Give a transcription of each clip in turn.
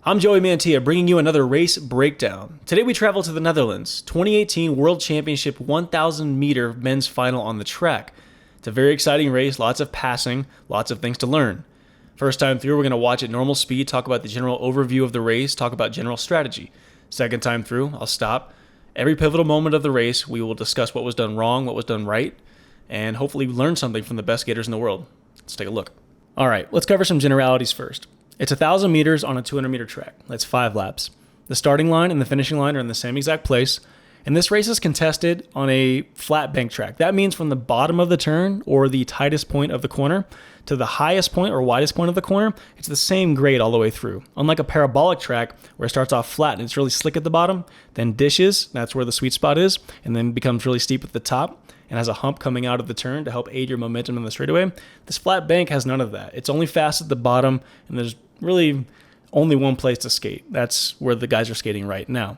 I'm Joey Mantia, bringing you another race breakdown. Today we travel to the Netherlands, 2018 World Championship 1,000 meter men's final on the track. It's a very exciting race, lots of passing, lots of things to learn. First time through, we're going to watch at normal speed, talk about the general overview of the race, talk about general strategy. Second time through, I'll stop. Every pivotal moment of the race, we will discuss what was done wrong, what was done right, and hopefully learn something from the best skaters in the world. Let's take a look. All right, let's cover some generalities first. It's 1,000 meters on a 200 meter track. That's 5 laps. The starting line and the finishing line are in the same exact place. And this race is contested on a flat bank track. That means from the bottom of the turn or the tightest point of the corner to the highest point or widest point of the corner, it's the same grade all the way through. Unlike a parabolic track where it starts off flat and it's really slick at the bottom, then dishes, that's where the sweet spot is, and then becomes really steep at the top and has a hump coming out of the turn to help aid your momentum in the straightaway. This flat bank has none of that. It's only fast at the bottom, and there's really only one place to skate. That's where the guys are skating right now.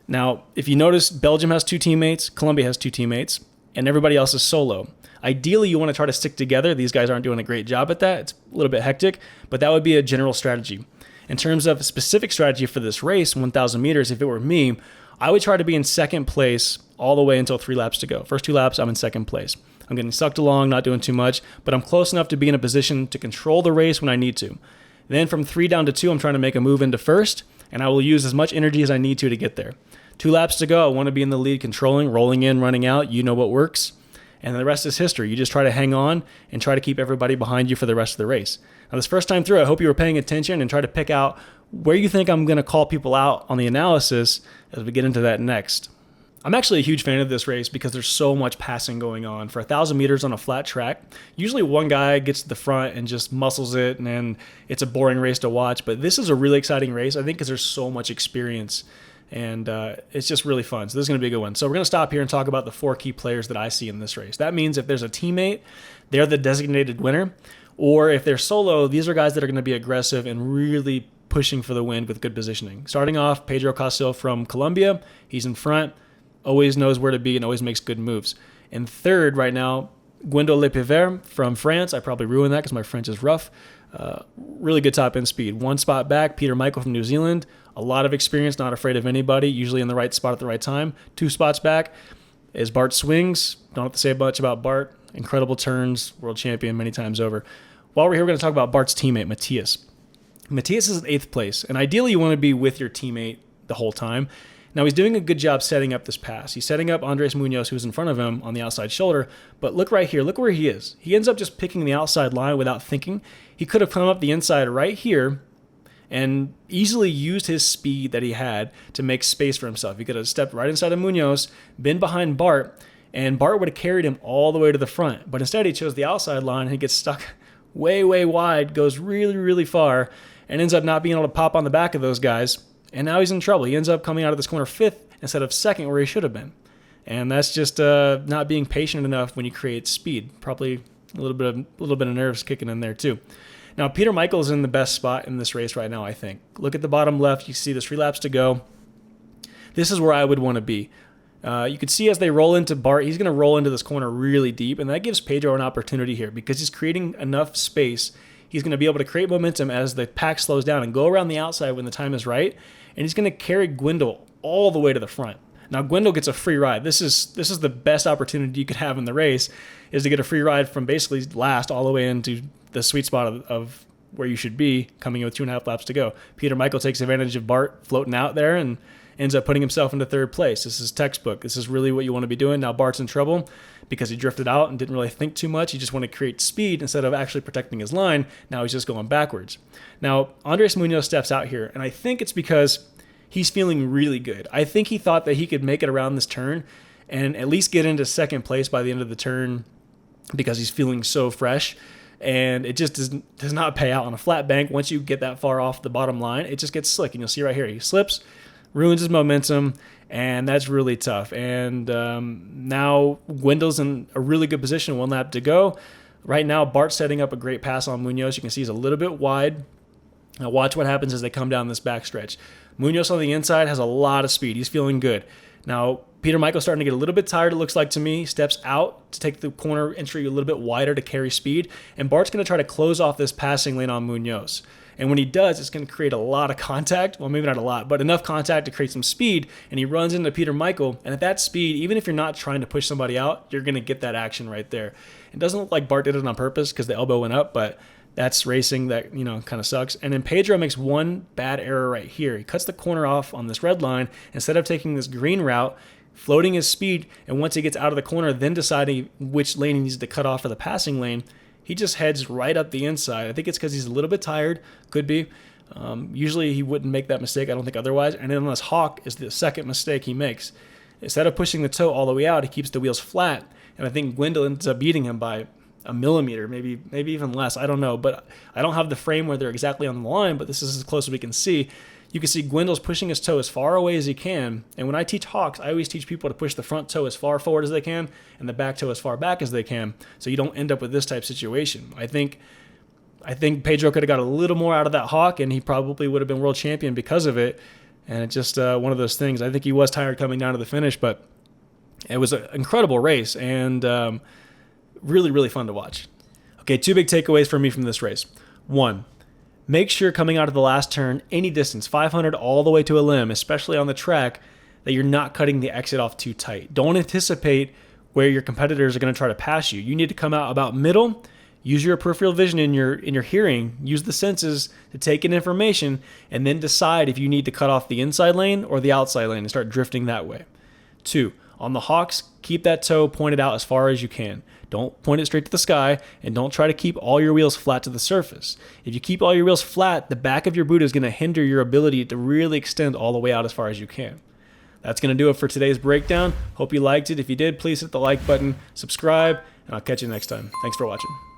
Now, if you notice, Belgium has 2 teammates, Colombia has 2 teammates, and everybody else is solo. Ideally, you want to try to stick together. These guys aren't doing a great job at that. It's a little bit hectic, but that would be a general strategy. In terms of specific strategy for this race, 1,000 meters, if it were me, I would try to be in second place all the way until 3 laps to go. First 2 laps, I'm in second place. I'm getting sucked along, not doing too much, but I'm close enough to be in a position to control the race when I need to. Then from 3 down to 2, I'm trying to make a move into first, and I will use as much energy as I need to get there. 2 laps to go, I want to be in the lead, controlling, rolling in, running out. You know what works. And the rest is history. You just try to hang on and try to keep everybody behind you for the rest of the race. Now, this first time through, I hope you were paying attention and try to pick out where you think I'm going to call people out on the analysis as we get into that next. I'm actually a huge fan of this race because there's so much passing going on. For 1,000 meters on a flat track, usually one guy gets to the front and just muscles it, and then it's a boring race to watch. But this is a really exciting race, I think, because there's so much experience, and it's just really fun. So this is going to be a good one. So we're going to stop here and talk about the 4 key players that I see in this race. That means if there's a teammate, they're the designated winner. Or if they're solo, these are guys that are going to be aggressive and really pushing for the win with good positioning. Starting off, Pedro COL from Colombia. He's in front, always knows where to be, and always makes good moves. And third right now, Gwendal LEPIVERT from France. I probably ruined that because my French is rough. Really good top end speed. 1 spot back, Peter Michael from New Zealand. A lot of experience, not afraid of anybody, usually in the right spot at the right time. 2 spots back is Bart Swings. Don't have to say much about Bart. Incredible turns, world champion many times over. While we're here, we're going to talk about Bart's teammate, Mathias. Mathias is in 8th place, and ideally you want to be with your teammate the whole time. Now, he's doing a good job setting up this pass. He's setting up Andres MUNOZ, who's in front of him on the outside shoulder. But look right here. Look where he is. He ends up just picking the outside line without thinking. He could have come up the inside right here and easily used his speed that he had to make space for himself. He could have stepped right inside of MUNOZ, been behind Bart, and Bart would have carried him all the way to the front. But instead, he chose the outside line, and he gets stuck way, way wide, goes really, really far, and ends up not being able to pop on the back of those guys. And now he's in trouble. He ends up coming out of this corner 5th instead of 2nd where he should have been. And that's just not being patient enough when you create speed. Probably a little bit of nerves kicking in there too. Now, Peter Michael is in the best spot in this race right now, I think. Look at the bottom left. You see the 3 laps to go. This is where I would want to be. You can see as they roll into Bart, he's going to roll into this corner really deep, and that gives Pedro an opportunity here because he's creating enough space. He's going to be able to create momentum as the pack slows down and go around the outside when the time is right, and he's going to carry Gwendal all the way to the front. Now, Gwendal gets a free ride. This is the best opportunity you could have in the race, is to get a free ride from basically last all the way into the sweet spot of where you should be, coming in with 2.5 laps to go. Peter Michael takes advantage of Bart floating out there and ends up putting himself into 3rd place. This is textbook. This is really what you want to be doing. Now Bart's in trouble because he drifted out and didn't really think too much. He just wanted to create speed instead of actually protecting his line. Now he's just going backwards. Now, Andres MUNOZ steps out here, and I think it's because he's feeling really good. I think he thought that he could make it around this turn and at least get into 2nd place by the end of the turn because he's feeling so fresh. And it just does not pay out on a flat bank. Once you get that far off the bottom line, it just gets slick. And you'll see right here, he slips, ruins his momentum, and that's really tough. And now Gwendal's in a really good position, 1 lap to go. Right now, Bart's setting up a great pass on MUNOZ. You can see he's a little bit wide. Now watch what happens as they come down this backstretch. MUNOZ on the inside has a lot of speed. He's feeling good. Now, Peter Michael's starting to get a little bit tired, it looks like to me. Steps out to take the corner entry a little bit wider to carry speed. And Bart's going to try to close off this passing lane on MUNOZ. And when he does, it's going to create a lot of contact. Well, maybe not a lot, but enough contact to create some speed. And he runs into Peter Michael. And at that speed, even if you're not trying to push somebody out, you're going to get that action right there. It doesn't look like Bart did it on purpose because the elbow went up, but that's racing that, kind of sucks. And then Pedro makes one bad error right here. He cuts the corner off on this red line. Instead of taking this green route, floating his speed, and once he gets out of the corner, then deciding which lane he needs to cut off for the passing lane, he just heads right up the inside. I think it's because he's a little bit tired. Could be. Usually he wouldn't make that mistake. I don't think otherwise. And then this hawk is the second mistake he makes. Instead of pushing the toe all the way out, he keeps the wheels flat. And I think Gwendal ends up beating him by a millimeter, maybe even less. I don't know. But I don't have the frame where they're exactly on the line, but this is as close as we can see. You can see Gwendal's pushing his toe as far away as he can. And when I teach hawks, I always teach people to push the front toe as far forward as they can and the back toe as far back as they can, so you don't end up with this type of situation. I think Pedro could have got a little more out of that hawk, and he probably would have been world champion because of it. And it's just one of those things. I think he was tired coming down to the finish, but it was an incredible race and really, really fun to watch. Okay, 2 big takeaways for me from this race. 1, make sure coming out of the last turn, any distance, 500 all the way to a limb, especially on the track, that you're not cutting the exit off too tight. Don't anticipate where your competitors are going to try to pass you. You need to come out about middle. Use your peripheral vision in your hearing. Use the senses to take in information, and then decide if you need to cut off the inside lane or the outside lane and start drifting that way. 2, on the hawks, keep that toe pointed out as far as you can. Don't point it straight to the sky, and don't try to keep all your wheels flat to the surface. If you keep all your wheels flat, the back of your boot is going to hinder your ability to really extend all the way out as far as you can. That's going to do it for today's breakdown. Hope you liked it. If you did, please hit the like button, subscribe, and I'll catch you next time. Thanks for watching.